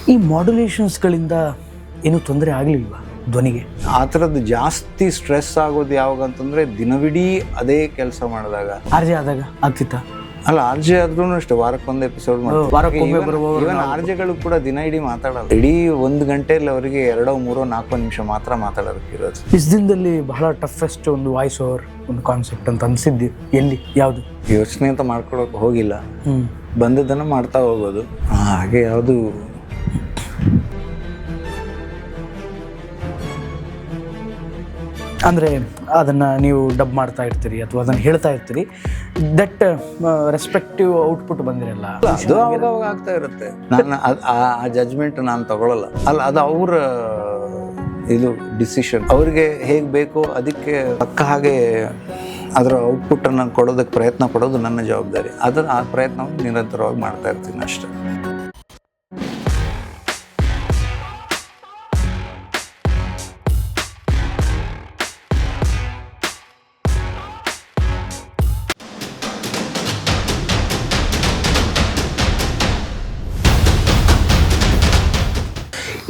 ಈ ಮಾಡ್ಯುಲೇಷನ್ಸ್ಗಳಿಂದ ಏನೂ ತೊಂದರೆ ಆಗಲಿಲ್ವಾ ಧ್ವನಿಗೆ? ಆ ಥರದ್ದು ಜಾಸ್ತಿ ಸ್ಟ್ರೆಸ್ ಆಗೋದು ಯಾವಾಗ ಅಂತಂದರೆ ದಿನವಿಡೀ ಅದೇ ಕೆಲಸ ಮಾಡಿದಾಗ. ಆರ್ಜೆ ಆದಾಗ ಆಗ್ತಿತ್ತಾ? ಅಲ್ಲ, ಆರ್ಜೆ ಆದ್ರೂ ಅಷ್ಟೇ, ವಾರಕ್ಕೊಂದು ಎಪಿಸೋಡ್ ವಾರಕ್ಕೊಮ್ಮೆ ಬರುವವರು. ಇವನ್ ಆರ್ಜೆಗಳು ಕೂಡ ದಿನ ಇಡೀ ಮಾತಾಡಲ್ಲ. ಇಡೀ 1 ಗಂಟೆಯಲ್ಲಿ ಅವರಿಗೆ 2, 3, 4 ನಿಮಿಷ ಮಾತ್ರ ಮಾತಾಡೋದಕ್ಕಿರೋದು. ಇಷ್ಟು ದಿನದಲ್ಲಿ ಬಹಳ ಟಫೆಸ್ಟ್ ಒಂದು ವಾಯ್ಸ್ ಓವರ್ ಒಂದು ಕಾನ್ಸೆಪ್ಟ್ ಅಂತ ಅನ್ಸಿದ್ದು ಎಲ್ಲಿ, ಯಾವುದು? ಯೋಚನೆ ಅಂತ ಮಾಡ್ಕೊಳಕ್ಕೆ ಹೋಗಿಲ್ಲ, ಬಂದದನ್ನು ಮಾಡ್ತಾ ಹೋಗೋದು. ಹಾಗೆ ಯಾವುದು ಅಂದರೆ ಅದನ್ನು ನೀವು ಡಬ್ ಮಾಡ್ತಾ ಇರ್ತೀರಿ ಅಥವಾ ಅದನ್ನು ಹೇಳ್ತಾ ಇರ್ತೀರಿ, ದಟ್ ರೆಸ್ಪೆಕ್ಟಿವ್ ಔಟ್ಪುಟ್ ಬಂದಿರಲ್ಲ, ಅದು ಅವಾಗ ಆಗ್ತಾ ಇರುತ್ತೆ. ನಾನು ಆ ಜಜ್ಮೆಂಟ್ ನಾನು ತಗೊಳ್ಳಲ್ಲ. ಅಲ್ಲ, ಅದು ಅವ್ರ ಇದು ಡಿಸಿಷನ್. ಅವ್ರಿಗೆ ಹೇಗೆ ಬೇಕೋ ಅದಕ್ಕೆ ಪಕ್ಕ ಹಾಗೆ ಅದರ ಔಟ್ಪುಟ್ಟನ್ನು ಕೊಡೋದಕ್ಕೆ ಪ್ರಯತ್ನ ಪಡೋದು ನನ್ನ ಜವಾಬ್ದಾರಿ. ಆ ಪ್ರಯತ್ನವನ್ನು ನಿರಂತರವಾಗಿ ಮಾಡ್ತಾ ಇರ್ತೀನಿ ಅಷ್ಟೇ.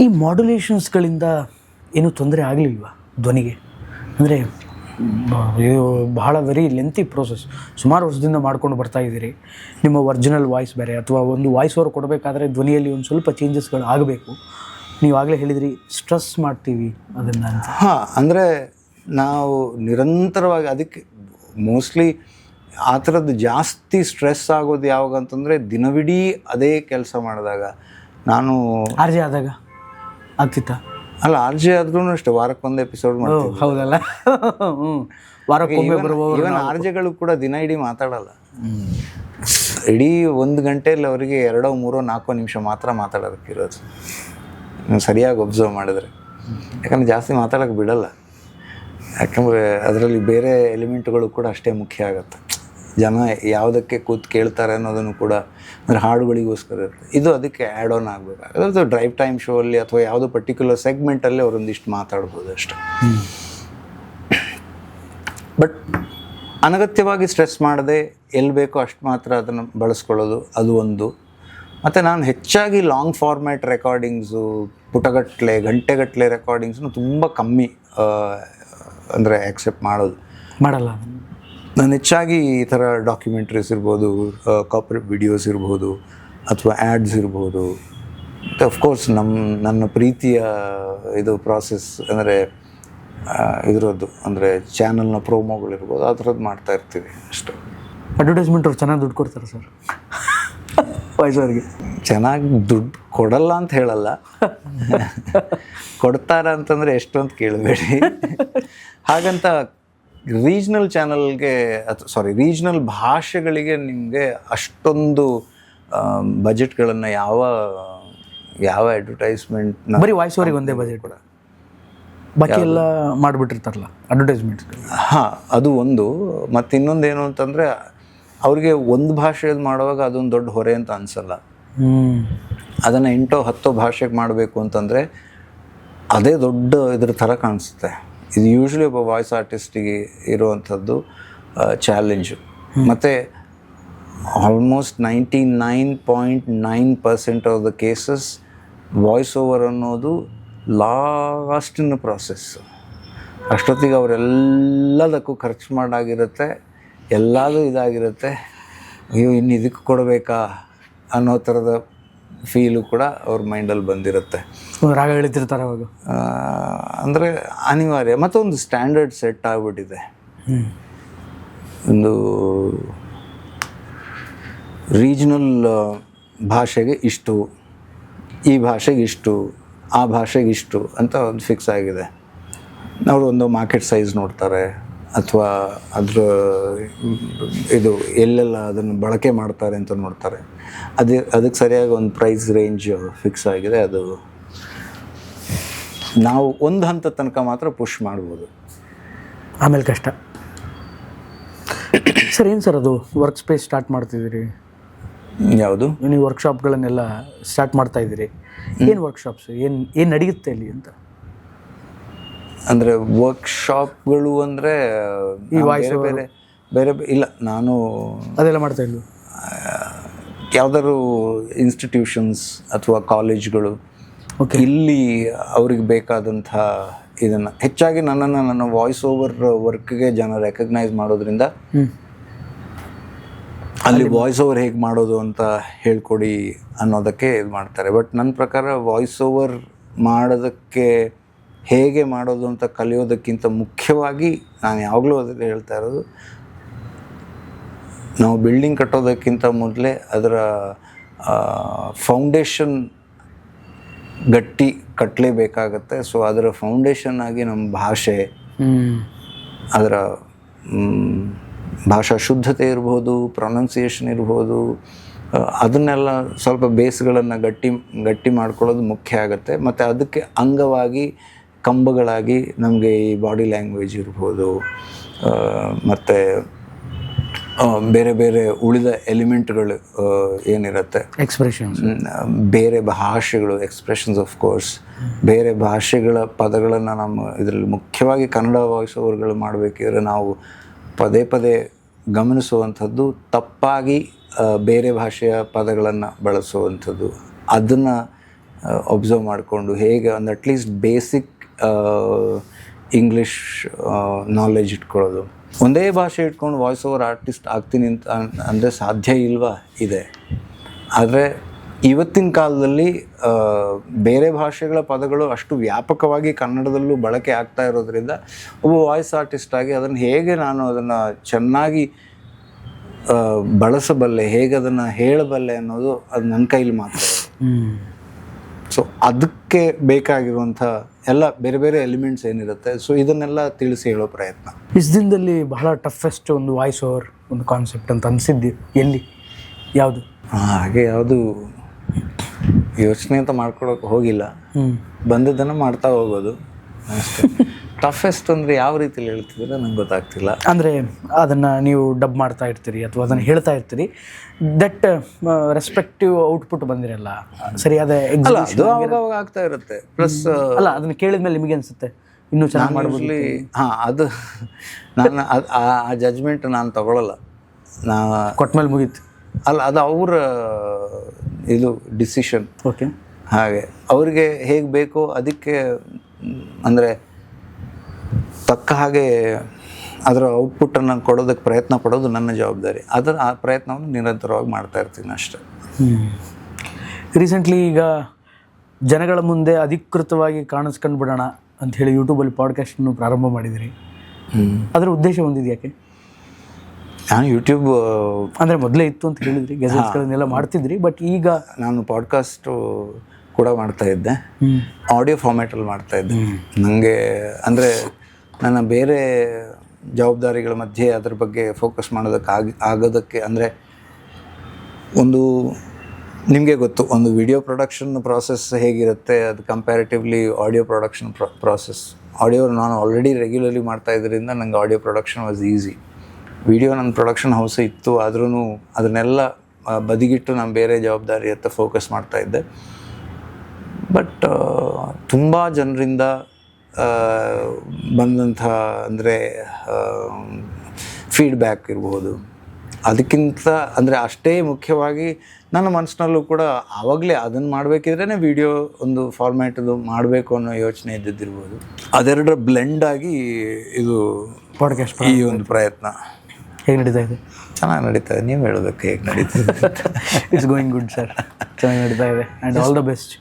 ಈ ಮಾಡ್ಯುಲೇಷನ್ಸ್ಗಳಿಂದ ಏನೂ ತೊಂದರೆ ಆಗಲಿಲ್ವಾ ಧ್ವನಿಗೆ? ಅಂದರೆ ಇದು ಬಹಳ ವೆರಿ ಲೆಂತಿ ಪ್ರೋಸೆಸ್, ಸುಮಾರು ವರ್ಷದಿಂದ ಮಾಡ್ಕೊಂಡು ಬರ್ತಾ ಇದ್ದೀರಿ. ನಿಮ್ಮ ಒರಿಜಿನಲ್ ವಾಯ್ಸ್ ಬೇರೆ, ಅಥವಾ ಒಂದು ವಾಯ್ಸ್ ಓವರ್ ಕೊಡಬೇಕಾದ್ರೆ ಧ್ವನಿಯಲ್ಲಿ ಒಂದು ಸ್ವಲ್ಪ ಚೇಂಜಸ್ಗಳು ಆಗಬೇಕು. ನೀವು ಆಗಲೇ ಹೇಳಿದ್ರಿ ಸ್ಟ್ರೆಸ್ ಮಾಡ್ತೀವಿ ಅದನ್ನು ಅಂತ. ಹಾಂ, ಅಂದರೆ ನಾವು ನಿರಂತರವಾಗಿ ಅದಕ್ಕೆ ಮೋಸ್ಟ್ಲಿ ಆ ಥರದ್ದು ಜಾಸ್ತಿ ಸ್ಟ್ರೆಸ್ ಆಗೋದು ಯಾವಾಗ ಅಂತಂದರೆ ದಿನವಿಡೀ ಅದೇ ಕೆಲಸ ಮಾಡಿದಾಗ. ನಾನು ಆರ್ಜೆ ಆದಾಗ ಆಗ್ತಿತ್ತಾ? ಅಲ್ಲ, ಆರ್ಜೆ ಆದ್ರೂ ಅಷ್ಟೇ, ವಾರಕ್ಕೊಂದು ಎಪಿಸೋಡ್ ಮಾಡ್ತೀವಿ. ಹೌದಲ್ಲ, ವಾರಕ್ಕೊಮ್ಮೆ ಬರುವವರು. ಇವನ್ ಆರ್ಜೆಗಳು ಕೂಡ ದಿನ ಇಡೀ ಮಾತಾಡಲ್ಲ. ಇಡೀ 1 ಗಂಟೆಯಲ್ಲಿ ಅವರಿಗೆ 2, 3, 4 ನಿಮಿಷ ಮಾತ್ರ ಮಾತಾಡೋದಕ್ಕಿರೋದು. ನೀವು ಸರಿಯಾಗಿ ಒಬ್ಸರ್ವ್ ಮಾಡಿದ್ರೆ, ಯಾಕಂದರೆ ಜಾಸ್ತಿ ಮಾತಾಡೋಕ್ಕೆ ಬಿಡಲ್ಲ. ಯಾಕಂದರೆ ಅದರಲ್ಲಿ ಬೇರೆ ಎಲಿಮೆಂಟ್ಗಳು ಕೂಡ ಅಷ್ಟೇ ಮುಖ್ಯ ಆಗುತ್ತೆ. ಜನ ಯಾವುದಕ್ಕೆ ಕೂತು ಕೇಳ್ತಾರೆ ಅನ್ನೋದನ್ನು ಕೂಡ, ಅಂದರೆ ಹಾಡುಗಳಿಗೋಸ್ಕರ ಇರುತ್ತೆ. ಇದು ಅದಕ್ಕೆ ಆ್ಯಡ್ ಆನ್ ಆಗಬೇಕಾಗುತ್ತೆ. ಅದು ಡ್ರೈವ್ ಟೈಮ್ ಶೋ ಅಲ್ಲಿ ಅಥವಾ ಯಾವುದೋ ಪರ್ಟಿಕ್ಯುಲರ್ ಸೆಗ್ಮೆಂಟಲ್ಲಿ ಅವರೊಂದಿಷ್ಟು ಮಾತಾಡ್ಬೋದು ಅಷ್ಟೆ. ಬಟ್ ಅನಗತ್ಯವಾಗಿ ಸ್ಟ್ರೆಸ್ ಮಾಡದೆ ಎಲ್ಲಿ ಬೇಕೋ ಅಷ್ಟು ಮಾತ್ರ ಅದನ್ನು ಬಳಸ್ಕೊಳ್ಳೋದು, ಅದು ಒಂದು. ಮತ್ತು ನಾನು ಹೆಚ್ಚಾಗಿ ಲಾಂಗ್ ಫಾರ್ಮ್ಯಾಟ್ ರೆಕಾರ್ಡಿಂಗ್ಸು, ಪುಟಗಟ್ಟಲೆ ಗಂಟೆಗಟ್ಟಲೆ ರೆಕಾರ್ಡಿಂಗ್ಸ್ನು ತುಂಬ ಕಮ್ಮಿ ಅಂದರೆ ಆ್ಯಕ್ಸೆಪ್ಟ್ ಮಾಡಲ್ಲ. ನಾನು ಹೆಚ್ಚಾಗಿ ಈ ಥರ ಡಾಕ್ಯುಮೆಂಟ್ರೀಸ್ ಇರ್ಬೋದು, ಕಾರ್ಪೊರೇಟ್ ವಿಡಿಯೋಸ್ ಇರ್ಬೋದು, ಅಥವಾ ಆ್ಯಡ್ಸ್ ಇರ್ಬೋದು, ಮತ್ತು ಅಫ್ಕೋರ್ಸ್ ನನ್ನ ಪ್ರೀತಿಯ ಇದು ಪ್ರಾಸೆಸ್ ಅಂದರೆ ಇದರದ್ದು, ಅಂದರೆ ಚಾನಲ್ನ ಪ್ರೋಮೋಗಳಿರ್ಬೋದು, ಆ ಥರದ್ದು ಮಾಡ್ತಾ ಇರ್ತೀವಿ ಅಷ್ಟೇ. ಅಡ್ವರ್ಟೈಸ್ಮೆಂಟ್ ಅವ್ರು ಚೆನ್ನಾಗಿ ದುಡ್ಡು ಕೊಡ್ತಾರೆ ಸರ್ ವಾಯ್ಸ್ ಅವ್ರಿಗೆ? ಚೆನ್ನಾಗಿ ದುಡ್ಡು ಕೊಡಲ್ಲ ಅಂತ ಹೇಳಲ್ಲ, ಕೊಡ್ತಾರ ಅಂತಂದರೆ ಎಷ್ಟು ಅಂತ ಕೇಳಬೇಡಿ. ಹಾಗಂತ ರೀಜ್ನಲ್ ಚಾನಲ್ಗೆ ರೀಜ್ನಲ್ ಭಾಷೆಗಳಿಗೆ ನಿಮಗೆ ಅಷ್ಟೊಂದು ಬಜೆಟ್ಗಳನ್ನು ಯಾವ ಅಡ್ವರ್ಟೈಸ್ಮೆಂಟ್, ಬರೀ ವಾಯ್ಸ್ ಓವರಿಗೆ ಒಂದೇ ಬಜೆಟ್ ಕೂಡ, ಬಾಕಿ ಎಲ್ಲ ಮಾಡಿಬಿಟ್ಟಿರ್ತಾರಲ್ಲ ಅಡ್ವರ್ಟೈಸ್ಮೆಂಟ್. ಹಾಂ, ಅದು ಒಂದು. ಮತ್ತು ಇನ್ನೊಂದು ಏನು ಅಂತಂದರೆ, ಅವ್ರಿಗೆ ಒಂದು ಭಾಷೆದು ಮಾಡುವಾಗ ಅದೊಂದು ದೊಡ್ಡ ಹೊರೆ ಅಂತ ಅನಿಸಲ್ಲ. ಅದನ್ನು 8-10 ಭಾಷೆಗೆ ಮಾಡಬೇಕು ಅಂತಂದರೆ ಅದೇ ದೊಡ್ಡ ಇದ್ರ ಥರ ಕಾಣಿಸುತ್ತೆ. ಇದು ಯೂಶ್ವಲಿ ಒಬ್ಬ ವಾಯ್ಸ್ ಆರ್ಟಿಸ್ಟಿಗೆ ಇರುವಂಥದ್ದು ಚಾಲೆಂಜು. ಮತ್ತು almost 99.9% of the cases voice over ಅನ್ನೋದು ಲಾಸ್ಟಿನ ಪ್ರಾಸೆಸ್ಸು. ಅಷ್ಟೊತ್ತಿಗೆ ಅವರೆಲ್ಲದಕ್ಕೂ ಖರ್ಚು ಮಾಡಾಗಿರುತ್ತೆ, ಎಲ್ಲದೂ ಇದಾಗಿರುತ್ತೆ. ಅಯ್ಯೋ, ಇನ್ನು ಇದಕ್ಕೆ ಕೊಡಬೇಕಾ ಅನ್ನೋ ಥರದ ಫೀಲು ಕೂಡ ಅವ್ರ ಮೈಂಡಲ್ಲಿ ಬಂದಿರುತ್ತೆ. ರಾಗ ಹೇಳ್ತಿರ್ತಾರೆ ಅವಾಗ. ಅಂದರೆ ಅನಿವಾರ್ಯ. ಮತ್ತೊಂದು ಸ್ಟ್ಯಾಂಡರ್ಡ್ ಸೆಟ್ ಆಗಿಬಿಟ್ಟಿದೆ. ಒಂದು ರೀಜ್ನಲ್ ಭಾಷೆಗೆ ಇಷ್ಟು, ಈ ಭಾಷೆಗೆ ಇಷ್ಟು, ಆ ಭಾಷೆಗೆ ಇಷ್ಟು ಅಂತ ಒಂದು ಫಿಕ್ಸ್ ಆಗಿದೆ. ಅವರು ಒಂದು ಮಾರ್ಕೆಟ್ ಸೈಜ್ ನೋಡ್ತಾರೆ, ಅಥವಾ ಅದರ ಇದು ಎಲ್ಲೆಲ್ಲ ಅದನ್ನು ಬಳಕೆ ಮಾಡ್ತಾರೆ ಅಂತ ನೋಡ್ತಾರೆ. ಅದಕ್ಕೆ ಸರಿಯಾಗಿ ಒಂದು ಪ್ರೈಸ್ ರೇಂಜ್ ಫಿಕ್ಸ್ ಆಗಿದೆ. ಅದು ನಾವು ಒಂದು ಹಂತ ತನಕ ಮಾತ್ರ ಪುಷ್ ಮಾಡ್ಬೋದು, ಆಮೇಲೆ ಕಷ್ಟ. ಸರ್, ಏನು ಸರ್ ಅದು ವರ್ಕ್ ಸ್ಪೇಸ್ ಸ್ಟಾರ್ಟ್ ಮಾಡ್ತಿದ್ದೀರಿ? ಯಾವುದು? ನೀವು ವರ್ಕ್ಶಾಪ್ಗಳನ್ನೆಲ್ಲ ಸ್ಟಾರ್ಟ್ ಮಾಡ್ತಾ ಇದ್ದೀರಿ. ಏನು ವರ್ಕ್ಶಾಪ್ಸ್, ಏನು ನಡೆಯುತ್ತೆ ಅಲ್ಲಿ ಅಂತ? ಅಂದರೆ ವರ್ಕ್ಶಾಪ್ಗಳು ಅಂದರೆ ಈ ವಾಯ್ಸ್ ಬೇರೆ ಇಲ್ಲ, ನಾನು ಅದೆಲ್ಲ ಮಾಡ್ತಾ ಇದ್ವಿ. ಯಾವ್ದಾದ್ರು ಇನ್ಸ್ಟಿಟ್ಯೂಷನ್ಸ್ ಅಥವಾ ಕಾಲೇಜ್ಗಳು ಇಲ್ಲಿ ಅವ್ರಿಗೆ ಬೇಕಾದಂಥ ಇದನ್ನು ಹೆಚ್ಚಾಗಿ ನನ್ನ ವಾಯ್ಸ್ ಓವರ್ ವರ್ಕ್ಗೆ ಜನ ರೆಕಗ್ನೈಸ್ ಮಾಡೋದ್ರಿಂದ ಅಲ್ಲಿ ವಾಯ್ಸ್ ಓವರ್ ಹೇಗೆ ಮಾಡೋದು ಅಂತ ಹೇಳ್ಕೊಡಿ ಅನ್ನೋದಕ್ಕೆ ಇದು ಮಾಡ್ತಾರೆ. ಬಟ್ ನನ್ನ ಪ್ರಕಾರ ವಾಯ್ಸ್ ಓವರ್ ಮಾಡೋದಕ್ಕೆ ಹೇಗೆ ಮಾಡೋದು ಅಂತ ಕಲಿಯೋದಕ್ಕಿಂತ ಮುಖ್ಯವಾಗಿ ನಾನು ಯಾವಾಗಲೂ ಅದಕ್ಕೆ ಹೇಳ್ತಾ ಇರೋದು, ನಾವು ಬಿಲ್ಡಿಂಗ್ ಕಟ್ಟೋದಕ್ಕಿಂತ ಮೊದಲೇ ಅದರ ಫೌಂಡೇಶನ್ ಗಟ್ಟಿ ಕಟ್ಟಲೇಬೇಕಾಗತ್ತೆ. ಸೊ ಅದರ ಫೌಂಡೇಶನ್ ಆಗಿ ನಮ್ಮ ಭಾಷೆ, ಅದರ ಭಾಷಾ ಶುದ್ಧತೆ ಇರ್ಬೋದು, ಪ್ರೊನೌನ್ಸಿಯೇಷನ್ ಇರ್ಬೋದು, ಅದನ್ನೆಲ್ಲ ಸ್ವಲ್ಪ ಬೇಸ್ಗಳನ್ನು ಗಟ್ಟಿ ಮಾಡ್ಕೊಳ್ಳೋದು ಮುಖ್ಯ ಆಗುತ್ತೆ. ಮತ್ತು ಅದಕ್ಕೆ ಅಂಗವಾಗಿ ಕಂಬಗಳಾಗಿ ನಮಗೆ ಈ ಬಾಡಿ ಲ್ಯಾಂಗ್ವೇಜ್ ಇರ್ಬೋದು, ಮತ್ತು ಬೇರೆ ಬೇರೆ ಉಳಿದ ಎಲಿಮೆಂಟ್ಗಳು ಏನಿರುತ್ತೆ, ಎಕ್ಸ್ಪ್ರೆಷನ್ಸ್, ಬೇರೆ ಭಾಷೆಗಳು, ಎಕ್ಸ್ಪ್ರೆಷನ್ಸ್ ಆಫ್ ಕೋರ್ಸ್, ಬೇರೆ ಭಾಷೆಗಳ ಪದಗಳನ್ನು ನಮ್ಮ ಇದರಲ್ಲಿ ಮುಖ್ಯವಾಗಿ ಕನ್ನಡ ವಾಯ್ಸ್ ಓವರ್ಗಳು ಮಾಡಬೇಕಿದ್ರೆ ನಾವು ಪದೇ ಪದೇ ಗಮನಿಸುವಂಥದ್ದು ತಪ್ಪಾಗಿ ಬೇರೆ ಭಾಷೆಯ ಪದಗಳನ್ನು ಬಳಸುವಂಥದ್ದು. ಅದನ್ನು ಒಬ್ಸರ್ವ್ ಮಾಡಿಕೊಂಡು ಹೇಗೆ ಒಂದು ಅಟ್ಲೀಸ್ಟ್ ಬೇಸಿಕ್ ಇಂಗ್ಲೀಷ್ ನಾಲೆಜ್ ಇಟ್ಕೊಳ್ಳೋದು. ಒಂದೇ ಭಾಷೆ ಇಟ್ಕೊಂಡು ವಾಯ್ಸ್ ಓವರ್ ಆರ್ಟಿಸ್ಟ್ ಆಗ್ತೀನಿ ಅಂತ ಅಂದರೆ ಸಾಧ್ಯ ಇಲ್ವಾ? ಇದೆ. ಆದರೆ ಇವತ್ತಿನ ಕಾಲದಲ್ಲಿ ಬೇರೆ ಭಾಷೆಗಳ ಪದಗಳು ಅಷ್ಟು ವ್ಯಾಪಕವಾಗಿ ಕನ್ನಡದಲ್ಲೂ ಬಳಕೆ ಆಗ್ತಾ ಇರೋದ್ರಿಂದ ಒಬ್ಬ ವಾಯ್ಸ್ ಆರ್ಟಿಸ್ಟ್ ಆಗಿ ಅದನ್ನು ಹೇಗೆ ನಾನು ಅದನ್ನು ಚೆನ್ನಾಗಿ ಬಳಸಬಲ್ಲೆ, ಹೇಗೆ ಅದನ್ನು ಹೇಳಬಲ್ಲೆ ಅನ್ನೋದು ಅದು ನನ್ನ ಕೈಲಿ ಮಾತ್ರ. ಸೊ ಅದಕ್ಕೆ ಬೇಕಾಗಿರುವಂಥ ಎಲ್ಲ ಬೇರೆ ಬೇರೆ ಎಲಿಮೆಂಟ್ಸ್ ಏನಿರುತ್ತೆ, ಸೊ ಇದನ್ನೆಲ್ಲ ತಿಳಿಸಿ ಹೇಳೋ ಪ್ರಯತ್ನ. ಇಷ್ಟು ದಿನದಲ್ಲಿ ಬಹಳ ಟಫೆಸ್ಟ್ ಒಂದು ವಾಯ್ಸ್ ಓವರ್ ಒಂದು ಕಾನ್ಸೆಪ್ಟ್ ಅಂತ ಅನಿಸಿದ್ದು ಎಲ್ಲಿ, ಯಾವುದು? ಹಾಗೆ ಯಾವುದು ಯೋಚನೆ ಅಂತ ಮಾಡ್ಕೊಳಕ್ಕೆ ಹೋಗಿಲ್ಲ, ಬಂದದ್ದನ್ನು ಮಾಡ್ತಾ ಹೋಗೋದು ಅಷ್ಟೇ. ಟಫೆಸ್ಟ್ ಅಂದರೆ ಯಾವ ರೀತಿಲಿ ಹೇಳ್ತಿದ್ರೆ ನಂಗೆ ಗೊತ್ತಾಗ್ತಿಲ್ಲ. ಅಂದರೆ ಅದನ್ನು ನೀವು ಡಬ್ ಮಾಡ್ತಾ ಇರ್ತೀರಿ ಅಥವಾ ಅದನ್ನು ಹೇಳ್ತಾ ಇರ್ತೀರಿ, ದಟ್ ರೆಸ್ಪೆಕ್ಟಿವ್ ಔಟ್ಪುಟ್ ಬಂದಿರಲ್ಲ, ಸರಿಯಾದ ಅದು ಅವಾಗ ಆಗ್ತಾ ಇರುತ್ತೆ. ಪ್ಲಸ್ ಅಲ್ಲ, ಅದನ್ನು ಕೇಳಿದ ಮೇಲೆ ನಿಮಗೆ ಅನಿಸುತ್ತೆ ಇನ್ನೂ ಚೆನ್ನಾಗಿ ಮಾಡ್ಬೋದು. ಹಾಂ, ಅದು ನಾನು ಆ ಜಜ್ಮೆಂಟ್ ನಾನು ತಗೊಳ್ಳಲ್ಲ. ನಾ ಕೊಟ್ಟ ಮೇಲೆ ಮುಗೀತು ಅಲ್ಲ, ಅದು ಅವರ ಇದು ಡಿಸಿಷನ್. ಓಕೆ, ಹಾಗೆ ಅವ್ರಿಗೆ ಹೇಗೆ ಬೇಕೋ ಅದಕ್ಕೆ ಅಂದರೆ ತಕ್ಕ ಹಾಗೆ ಅದರ ಔಟ್ಪುಟ್ಟನ್ನು ಕೊಡೋದಕ್ಕೆ ಪ್ರಯತ್ನ ಪಡೋದು ನನ್ನ ಜವಾಬ್ದಾರಿ. ಆ ಪ್ರಯತ್ನವನ್ನು ನಿರಂತರವಾಗಿ ಮಾಡ್ತಾ ಇರ್ತೀನಿ ಅಷ್ಟೆ. ರೀಸೆಂಟ್ಲಿ ಈಗ ಜನಗಳ ಮುಂದೆ ಅಧಿಕೃತವಾಗಿ ಕಾಣಿಸ್ಕೊಂಡು ಬಿಡೋಣ ಅಂಥೇಳಿ ಯೂಟ್ಯೂಬಲ್ಲಿ ಪಾಡ್ಕಾಸ್ಟನ್ನು ಪ್ರಾರಂಭ ಮಾಡಿದಿರಿ. ಅದರ ಉದ್ದೇಶ ಹೊಂದಿದೆ ಯಾಕೆ? ನಾನು ಯೂಟ್ಯೂಬ್ ಅಂದರೆ ಮೊದಲೇ ಇತ್ತು ಅಂತ ಹೇಳಿದ್ರಿ, ಗೆಜೆಟ್ಸ್ಗಳನ್ನೆಲ್ಲ ಮಾಡ್ತಿದ್ರಿ, ಬಟ್ ಈಗ ನಾನು ಪಾಡ್ಕಾಸ್ಟು ಕೂಡ ಮಾಡ್ತಾ ಇದ್ದೆ, ಆಡಿಯೋ ಫಾರ್ಮ್ಯಾಟಲ್ಲಿ ಮಾಡ್ತಾ ಇದ್ದೆ. ನನಗೆ ಅಂದರೆ ನನ್ನ ಬೇರೆ ಜವಾಬ್ದಾರಿಗಳ ಮಧ್ಯೆ ಅದ್ರ ಬಗ್ಗೆ ಫೋಕಸ್ ಮಾಡೋದಕ್ಕೆ ಆಗೋದಕ್ಕೆ ಅಂದರೆ ಒಂದು ನಿಮಗೆ ಗೊತ್ತು, ಒಂದು ವಿಡಿಯೋ ಪ್ರೊಡಕ್ಷನ್ ಪ್ರಾಸೆಸ್ ಹೇಗಿರುತ್ತೆ, ಅದು comparatively audio production process. Audio ನಾನು ಆಲ್ರೆಡಿ ರೆಗ್ಯುಲರ್ಲಿ ಮಾಡ್ತಾ ಇದ್ದರಿಂದ ನನಗೆ audio production was easy. Video ನನ್ನ ಪ್ರೊಡಕ್ಷನ್ ಹೌಸ್ ಇತ್ತು, ಆದ್ರೂ ಅದನ್ನೆಲ್ಲ ಬದಿಗಿಟ್ಟು ನಾನು ಬೇರೆ ಜವಾಬ್ದಾರಿ ಅಂತ ಫೋಕಸ್ ಮಾಡ್ತಾಯಿದ್ದೆ. ಬಟ್ ತುಂಬ ಜನರಿಂದ ಬಂದಂಥ ಅಂದರೆ ಫೀಡ್ಬ್ಯಾಕ್ ಇರ್ಬೋದು, ಅದಕ್ಕಿಂತ ಅಂದರೆ ಅಷ್ಟೇ ಮುಖ್ಯವಾಗಿ ನನ್ನ ಮನಸ್ಸಿನಲ್ಲೂ ಕೂಡ ಆವಾಗಲೇ ಅದನ್ನು ಮಾಡಬೇಕಿದ್ರೇ ವಿಡಿಯೋ ಒಂದು ಫಾರ್ಮ್ಯಾಟದು ಮಾಡಬೇಕು ಅನ್ನೋ ಯೋಚನೆ ಇದ್ದಿದ್ದಿರ್ಬೋದು. ಅದೆರಡರ ಬ್ಲೆಂಡಾಗಿ ಇದು ಪಾಡ್ಕಾಸ್ಟ್ ಈ ಒಂದು ಪ್ರಯತ್ನ. ಹೇಗೆ ನಡೀತಾ ಇದೆ? ಚೆನ್ನಾಗಿ ನಡೀತಾ ಇದೆ. ನೀವು ಹೇಳಬೇಕು ಹೇಗೆ ನಡೀತಾ ಇದೆ. ಇಟ್ಸ್ ಗೋಯಿಂಗ್ ಗುಡ್ ಸರ್, ಚೆನ್ನಾಗಿ ನಡೀತಾ ಇದೆ and all the best.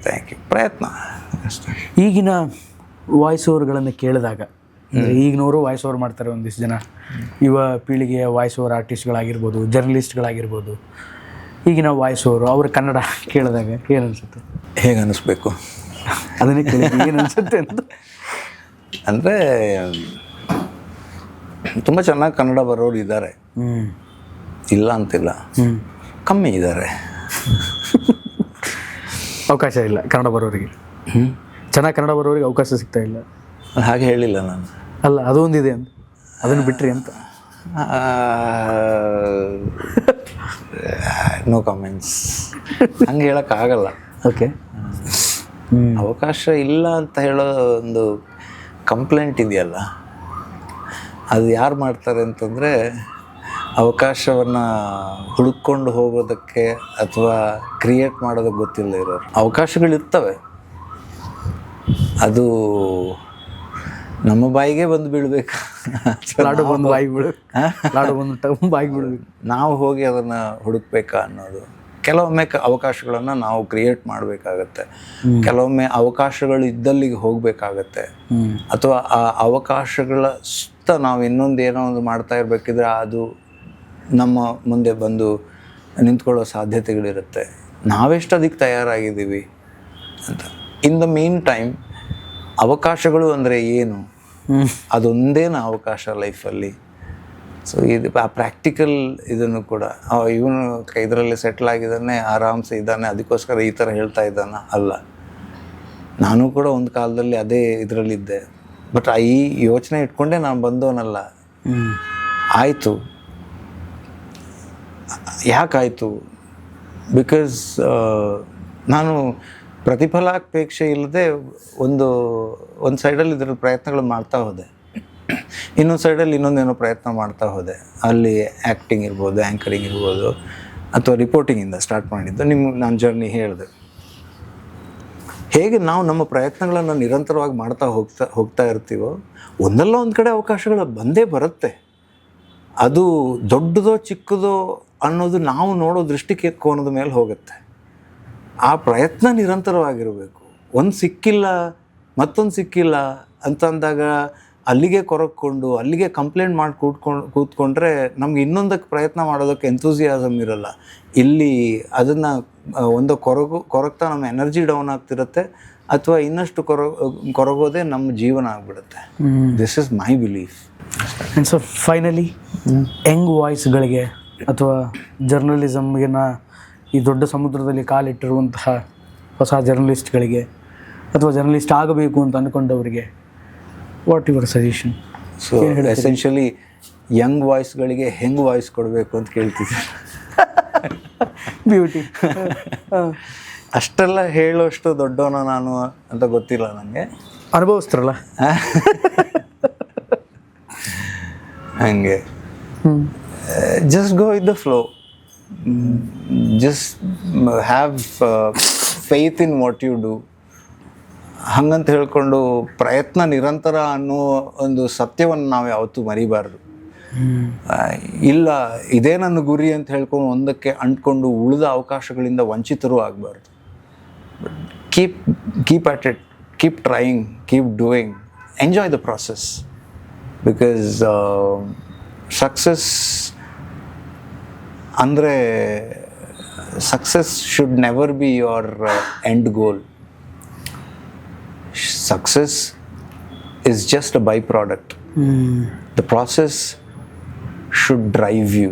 Thank you. ಪ್ರಯತ್ನ ಅಷ್ಟೇ. ಈಗಿನ ವಾಯ್ಸ್ ಓವರ್ಗಳನ್ನು ಕೇಳಿದಾಗ, ಅಂದರೆ ಈಗಿನವರು ವಾಯ್ಸ್ ಓವರ್ ಮಾಡ್ತಾರೆ ಒಂದಿಷ್ಟು ಜನ, ಯುವ ಪೀಳಿಗೆಯ ವಾಯ್ಸ್ ಓವರ್ ಆರ್ಟಿಸ್ಟ್ಗಳಾಗಿರ್ಬೋದು, ಜರ್ನಲಿಸ್ಟ್ಗಳಾಗಿರ್ಬೋದು, ಈಗಿನ ವಾಯ್ಸ್ ಓವರು ಅವ್ರ ಕನ್ನಡ ಕೇಳಿದಾಗ ಏನು ಅನಿಸುತ್ತೆ? ಹೇಗೆ ಅನ್ನಿಸ್ಬೇಕು ಅದನ್ನೇ ಕೇಳಿ ಏನು ಅನಿಸುತ್ತೆ ಅಂತ. ಅಂದರೆ ತುಂಬ ಚೆನ್ನಾಗಿ ಕನ್ನಡ ಬರೋರು ಇದ್ದಾರೆ, ಇಲ್ಲ ಅಂತಿಲ್ಲ, ಕಮ್ಮಿ ಇದ್ದಾರೆ. ಅವಕಾಶ ಇಲ್ಲ ಕನ್ನಡ ಬರೋರಿಗೆ, ಚೆನ್ನಾಗಿ ಕನ್ನಡ ಬರೋರಿಗೆ ಅವಕಾಶ ಸಿಗ್ತಾ ಇಲ್ಲ. ಹಾಗೆ ಹೇಳಿಲ್ಲ ನಾನು. ಅಲ್ಲ, ಅದೊಂದಿದೆ ಅಂತ, ಅದನ್ನು ಬಿಟ್ರಿ ಅಂತ. No comments. ಹಂಗೆ ಹೇಳೋಕ್ಕಾಗಲ್ಲ. ಓಕೆ, ಅವಕಾಶ ಇಲ್ಲ ಅಂತ ಹೇಳೋ ಒಂದು ಕಂಪ್ಲೇಂಟ್ ಇದೆಯಲ್ಲ, ಅದು ಯಾರು ಮಾಡ್ತಾರೆ ಅಂತಂದರೆ ಅವಕಾಶವನ್ನು ಹುಡುಕೊಂಡು ಹೋಗೋದಕ್ಕೆ ಅಥವಾ ಕ್ರಿಯೇಟ್ ಮಾಡೋದಕ್ಕೆ ಗೊತ್ತಿಲ್ಲ ಇರೋರು. ಅವಕಾಶಗಳಿರ್ತವೆ, ಅದು ನಮ್ಮ ಬಾಯಿಗೆ ಬಂದು ಬೀಳಬೇಕು, ಲಾಡು ಬಂದು ಬಾಯಿಗೆ ಬಿಡು, ಲಾಡು ಬಂದು ಬಾಯಿಗೆ ಬಿಡಬೇಕು, ನಾವು ಹೋಗಿ ಅದನ್ನು ಹುಡುಕ್ಬೇಕಾ ಅನ್ನೋದು. ಕೆಲವೊಮ್ಮೆ ಅವಕಾಶಗಳನ್ನು ನಾವು ಕ್ರಿಯೇಟ್ ಮಾಡಬೇಕಾಗತ್ತೆ, ಕೆಲವೊಮ್ಮೆ ಅವಕಾಶಗಳು ಇದ್ದಲ್ಲಿಗೆ ಹೋಗಬೇಕಾಗತ್ತೆ, ಅಥವಾ ಆ ಅವಕಾಶಗಳ ಸುತ್ತ ನಾವು ಇನ್ನೊಂದು ಏನೋ ಒಂದು ಮಾಡ್ತಾ ಇರಬೇಕಿದ್ರೆ ಅದು ನಮ್ಮ ಮುಂದೆ ಬಂದು ನಿಂತ್ಕೊಳ್ಳೋ ಸಾಧ್ಯತೆಗಳಿರುತ್ತೆ. ನಾವೆಷ್ಟು ಅದಕ್ಕೆ ತಯಾರಾಗಿದ್ದೀವಿ ಅಂತ. ಇನ್ ದ ಮೀನ್ ಟೈಮ್ ಅವಕಾಶಗಳು ಅಂದರೆ ಏನು, ಅದೊಂದೇನ ಅವಕಾಶ ಲೈಫಲ್ಲಿ. ಸೊ ಇದು ಆ ಪ್ರಾಕ್ಟಿಕಲ್ ಇದನ್ನು ಕೂಡ ಇವನು ಇದರಲ್ಲಿ ಸೆಟ್ಲ್ ಆಗಿದ್ದಾನೆ, ಆರಾಮ್ಸೆ ಇದ್ದಾನೆ, ಅದಕ್ಕೋಸ್ಕರ ಈ ಥರ ಹೇಳ್ತಾ ಇದ್ದಾನ ಅಲ್ಲ. ನಾನು ಕೂಡ ಒಂದು ಕಾಲದಲ್ಲಿ ಅದೇ ಇದರಲ್ಲಿದ್ದೆ, ಬಟ್ ಈ ಯೋಚನೆ ಇಟ್ಕೊಂಡೇ ನಾನು ಬಂದವನಲ್ಲ. ಆಯಿತು, ಯಾಕಾಯಿತು? ಬಿಕಾಸ್ ನಾನು ಪ್ರತಿಫಲಾಪೇಕ್ಷೆ ಇಲ್ಲದೆ ಒಂದು ಸೈಡಲ್ಲಿ ಇದರ ಪ್ರಯತ್ನಗಳು ಮಾಡ್ತಾ ಹೋದೆ, ಇನ್ನೊಂದು ಸೈಡಲ್ಲಿ ಇನ್ನೊಂದೇನೋ ಪ್ರಯತ್ನ ಮಾಡ್ತಾ ಹೋದೆ. ಅಲ್ಲಿ ಆ್ಯಕ್ಟಿಂಗ್ ಇರ್ಬೋದು, ಆ್ಯಂಕರಿಂಗ್ ಇರ್ಬೋದು, ಅಥವಾ ರಿಪೋರ್ಟಿಂಗಿಂದ ಸ್ಟಾರ್ಟ್ ಮಾಡಿದ್ದು. ನಾನು ಜರ್ನಿ ಹೇಳಿದೆ. ಹೇಗೆ ನಾವು ನಮ್ಮ ಪ್ರಯತ್ನಗಳನ್ನು ನಿರಂತರವಾಗಿ ಮಾಡ್ತಾ ಹೋಗ್ತಾ ಇರ್ತೀವೋ, ಒಂದಲ್ಲ ಒಂದು ಕಡೆ ಅವಕಾಶಗಳು ಬಂದೇ ಬರುತ್ತೆ. ಅದು ದೊಡ್ಡದೋ ಚಿಕ್ಕದೋ ಅನ್ನೋದು ನಾವು ನೋಡೋ ದೃಷ್ಟಿಕೋನದ ಮೇಲೆ ಹೋಗುತ್ತೆ. ಆ ಪ್ರಯತ್ನ ನಿರಂತರವಾಗಿರಬೇಕು. ಒಂದು ಸಿಕ್ಕಿಲ್ಲ, ಮತ್ತೊಂದು ಸಿಕ್ಕಿಲ್ಲ ಅಂತ ಅಂದಾಗ ಅಲ್ಲಿಗೆ ಕೊರಕೊಂಡು ಅಲ್ಲಿಗೆ ಕಂಪ್ಲೇಂಟ್ ಮಾಡಿ ಕೂತ್ಕೊಂಡ್ರೆ ನಮ್ಗೆ ಇನ್ನೊಂದಕ್ಕೆ ಪ್ರಯತ್ನ ಮಾಡೋದಕ್ಕೆ ಎಂಥೂಸಿಯಾಸಮ್ ಇರಲ್ಲ. ಇಲ್ಲಿ ಅದನ್ನು ಒಂದು ಕೊರಗ್ತಾ ನಮ್ಮ ಎನರ್ಜಿ ಡೌನ್ ಆಗ್ತಿರುತ್ತೆ, ಅಥವಾ ಇನ್ನಷ್ಟು ಕೊರಗೋದೇ ನಮ್ಮ ಜೀವನ ಆಗಿಬಿಡುತ್ತೆ. This is my belief. And so finally young ವಾಯ್ಸ್ಗಳಿಗೆ ಅಥವಾ ಜರ್ನಲಿಸಮ್ಗಿನ ಈ ದೊಡ್ಡ ಸಮುದ್ರದಲ್ಲಿ ಕಾಲಿಟ್ಟಿರುವಂತಹ ಹೊಸ ಜರ್ನಲಿಸ್ಟ್ಗಳಿಗೆ ಅಥವಾ ಜರ್ನಲಿಸ್ಟ್ ಆಗಬೇಕು ಅಂತ ಅಂದ್ಕೊಂಡವರಿಗೆ what your suggestion? So essentially young ವಾಯ್ಸ್ಗಳಿಗೆ ಹೆಂಗೆ ವಾಯ್ಸ್ ಕೊಡಬೇಕು ಅಂತ ಕೇಳ್ತಿದ್ದೆ. ಬ್ಯೂಟಿ. ಅಷ್ಟೆಲ್ಲ ಹೇಳೋಷ್ಟು ದೊಡ್ಡವನ ನಾನು ಅಂತ ಗೊತ್ತಿಲ್ಲ ನನಗೆ. ಅನುಭವಿಸ್ತಾರಲ್ಲ ಹಂಗೆ. Just go with the flow, just have faith in what you do. ಹಂಗಂತ ಹೇಳ್ಕೊಂಡು ಪ್ರಯತ್ನ ನಿರಂತರ ಅನ್ನೋ ಒಂದು ಸತ್ಯವನ್ನು ನಾವು ಯಾವತ್ತೂ ಮರಿಬಾರ್ದು. ಇಲ್ಲ ಇದೇ ನನ್ನ ಗುರಿ ಅಂತ ಹೇಳ್ಕೊಂಡು ಒಂದಕ್ಕೆ ಅಂಟ್ಕೊಂಡು ಉಳಿದ ಅವಕಾಶಗಳಿಂದ ವಂಚಿತರೂ ಆಗಬಾರ್ದು. Keep at it, keep trying, keep doing, enjoy the process. Because success ಅಂದರೆ success should never be your end goal. Success is just a byproduct. The process should drive you.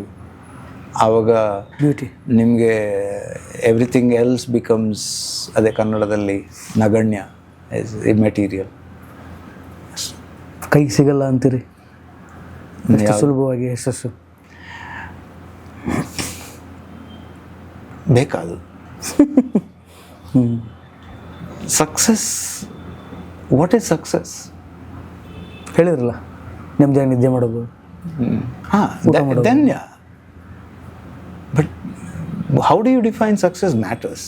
ಆವಾಗ ನಿಮಗೆ ಎವ್ರಿಥಿಂಗ್ ಎಲ್ಸ್ ಬಿಕಮ್ಸ್, ಅದೇ ಕನ್ನಡದಲ್ಲಿ ನಗಣ್ಯ, is immaterial. ಕೈಗೆ ಸಿಗಲ್ಲ ಅಂತೀರಿ ಸುಲಭವಾಗಿ ಯಶಸ್ಸು? ಬೇಕಾದು ಸಕ್ಸಸ್. What is success? ಹೇಳಿದ್ರಲ್ಲ, ನೆಮ್ಮದಿಯಾಗಿ ನಿದ್ದೆ ಮಾಡೋದು. Then yeah, but how do you define success matters.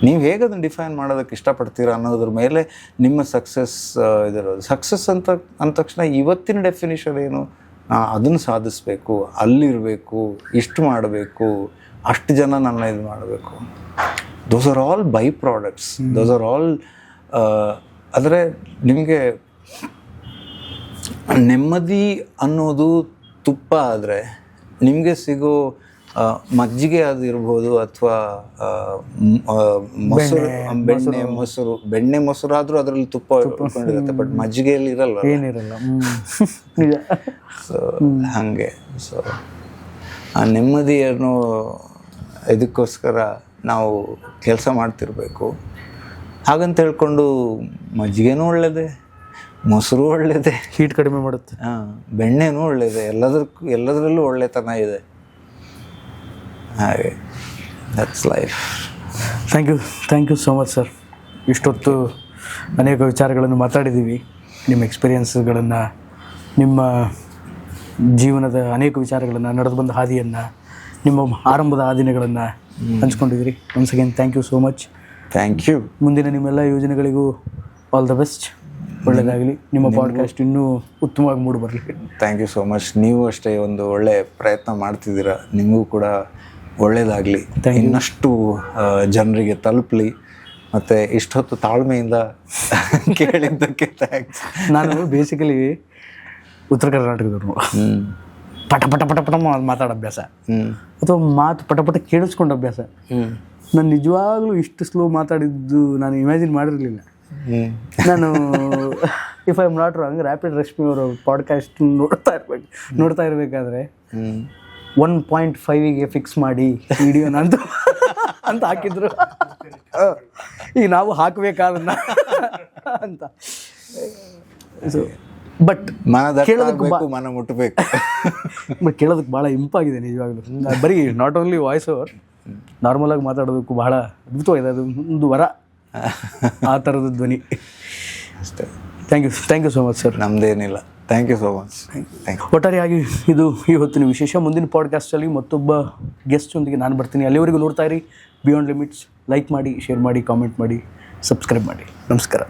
ನೀವು ಹೇಗೆ ಅದನ್ನು ಡಿಫೈನ್ ಮಾಡೋದಕ್ಕೆ ಇಷ್ಟಪಡ್ತೀರಾ ಅನ್ನೋದ್ರ ಮೇಲೆ ನಿಮ್ಮ ಸಕ್ಸಸ್ ಇದಿರೋದು. ಸಕ್ಸಸ್ ಅಂದ ತಕ್ಷಣ ಇವತ್ತಿನ ಡೆಫಿನಿಷನ್ ಏನು? ಅದನ್ನು ಸಾಧಿಸಬೇಕು, ಅಲ್ಲಿರಬೇಕು, ಇಷ್ಟು ಮಾಡಬೇಕು, ಅಷ್ಟು ಜನ ನನ್ನ ಇದು ಮಾಡಬೇಕು. Those are all by products. Those are all ಆದರೆ ನಿಮಗೆ ನೆಮ್ಮದಿ ಅನ್ನೋದು ತುಪ್ಪ ಆದರೆ ನಿಮಗೆ ಸಿಗೋ ಮಜ್ಜಿಗೆ ಅದು ಇರ್ಬೋದು, ಅಥವಾ ಮೊಸರು, ಬೆಣ್ಣೆ ಮೊಸರಾದರೂ ಅದರಲ್ಲಿ ತುಪ್ಪ ಉಳ್ಕೊಂಡಿರುತ್ತೆ, ಬಟ್ ಮಜ್ಜಿಗೆಯಲ್ಲಿ ಇರಲ್ಲ, ಏನಿರಲ್ಲ. ಸೊ ಹಾಗೆ. ಸೊ ಆ ನೆಮ್ಮದಿಯನ್ನು ಇದಕ್ಕೋಸ್ಕರ ನಾವು ಕೆಲಸ ಮಾಡ್ತಿರ್ಬೇಕು. ಹಾಗಂತ ಹೇಳ್ಕೊಂಡು ಮಜ್ಜಿಗೆನೂ ಒಳ್ಳೆಯದೇ, ಮೊಸರು ಒಳ್ಳೆಯದೇ, ಹೀಟ್ ಕಡಿಮೆ ಮಾಡುತ್ತೆ, ಬೆಣ್ಣೆನೂ ಒಳ್ಳೆಯದೇ, ಎಲ್ಲದರಲ್ಲೂ ಒಳ್ಳೆತನ ಇದೆ. ಹಾಗೆ that's life. Thank you so much sir. ಇಷ್ಟೊತ್ತು ಅನೇಕ ವಿಚಾರಗಳನ್ನು ಮಾತಾಡಿದ್ದೀವಿ. ನಿಮ್ಮ ಎಕ್ಸ್ಪೀರಿಯನ್ಸ್ಗಳನ್ನು, ನಿಮ್ಮ ಜೀವನದ ಅನೇಕ ವಿಚಾರಗಳನ್ನು, ನಡೆದು ಬಂದ ಹಾದಿಯನ್ನು, ನಿಮ್ಮ ಆರಂಭದ ಆ ದಿನಗಳನ್ನು ಹಂಚ್ಕೊಂಡಿದ್ದೀರಿ. Once again thank you so much. Thank you. ಮುಂದಿನ ನಿಮ್ಮೆಲ್ಲ ಯೋಜನೆಗಳಿಗೂ ಆಲ್ ದ ಬೆಸ್ಟ್. ಒಳ್ಳೆಯದಾಗಲಿ. ನಿಮ್ಮ ಪಾಡ್ಕಾಸ್ಟ್ ಇನ್ನೂ ಉತ್ತಮವಾಗಿ ಮೂಡಿ ಬರಲಿ. Thank you so much. ನೀವು ಅಷ್ಟೇ ಒಂದು ಒಳ್ಳೆ ಪ್ರಯತ್ನ ಮಾಡ್ತಿದ್ದೀರಾ. ನಿಮಗೂ ಕೂಡ ಒಳ್ಳೆಯದಾಗಲಿ, ಇನ್ನಷ್ಟು ಜನರಿಗೆ ತಲುಪಲಿ. ಮತ್ತು ಇಷ್ಟೊತ್ತು ತಾಳ್ಮೆಯಿಂದ ಕೇಳಿದ್ದಕ್ಕೆ ಥ್ಯಾಂಕ್ಸ್. ನಾನು ಬೇಸಿಕಲಿ ಉತ್ತರ ಕರ್ನಾಟಕದವ್ರು. ಪಟ ಪಟ ಪಟ ಪಟ ಮಾತಾಡೋ ಅಭ್ಯಾಸ, ಅಥವಾ ಮಾತು ಪಟ ಪಟ ಕೇಳಿಸ್ಕೊಂಡ ಅಭ್ಯಾಸ. ನಾನು ನಿಜವಾಗ್ಲೂ ಇಷ್ಟು ಸ್ಲೋ ಮಾತಾಡಿದ್ದು ನಾನು ಇಮ್ಯಾಜಿನ್ ಮಾಡಿರಲಿಲ್ಲ. ನಾನು if I am not wrong, rapid Rashmi ಅವರು ಪಾಡ್ಕಾಸ್ಟ್ ನೋಡ್ತಾ ಇರಬೇಕಾದ್ರೆ 1.5ಗೆ ಫಿಕ್ಸ್ ಮಾಡಿ ವಿಡಿಯೋನ ಅಂತ ಹಾಕಿದ್ರು. ಈಗ ನಾವು ಹಾಕಬೇಕಾದನ್ನ ಅಂತ. ಸೊ ಬಟ್ ಮನ ಮುಟ್ಟಬೇಕು. ಬಟ್ ಕೇಳೋದಕ್ಕೆ ಭಾಳ ಇಂಪಾಗಿದೆ ನಿಜವಾಗ್ಲೂ. ಬರೀ ನಾಟ್ ಓನ್ಲಿ ವಾಯ್ಸ್ ಓವರ್, ನಾರ್ಮಲಾಗಿ ಮಾತಾಡೋದಕ್ಕೂ ಬಹಳ ಅದ್ಭುತವಾಗಿದೆ. ಅದು ಒಂದು ವರ, ಆ ಥರದ ಧ್ವನಿ ಅಷ್ಟೇ. Thank you so much sir. ನಮ್ದೇನಿಲ್ಲ, ಥ್ಯಾಂಕ್ ಯು ಸೋ ಮಚ್. ಒಟ್ಟಾರೆಯಾಗಿ ಇದು ಈ ಹೊತ್ತಿನ ವಿಶೇಷ. ಮುಂದಿನ ಪಾಡ್ಕಾಸ್ಟಲ್ಲಿ ಮತ್ತೊಬ್ಬ ಗೆಸ್ಟ್ನೊಂದಿಗೆ ನಾನು ಬರ್ತೀನಿ. ಅಲ್ಲಿವರೆಗೂ ನೋಡ್ತಾ ಇರಿ ಬಿಯಾಂಡ್ ಲಿಮಿಟ್ಸ್. ಲೈಕ್ ಮಾಡಿ, ಶೇರ್ ಮಾಡಿ, ಕಾಮೆಂಟ್ ಮಾಡಿ, ಸಬ್ಸ್ಕ್ರೈಬ್ ಮಾಡಿ. ನಮಸ್ಕಾರ.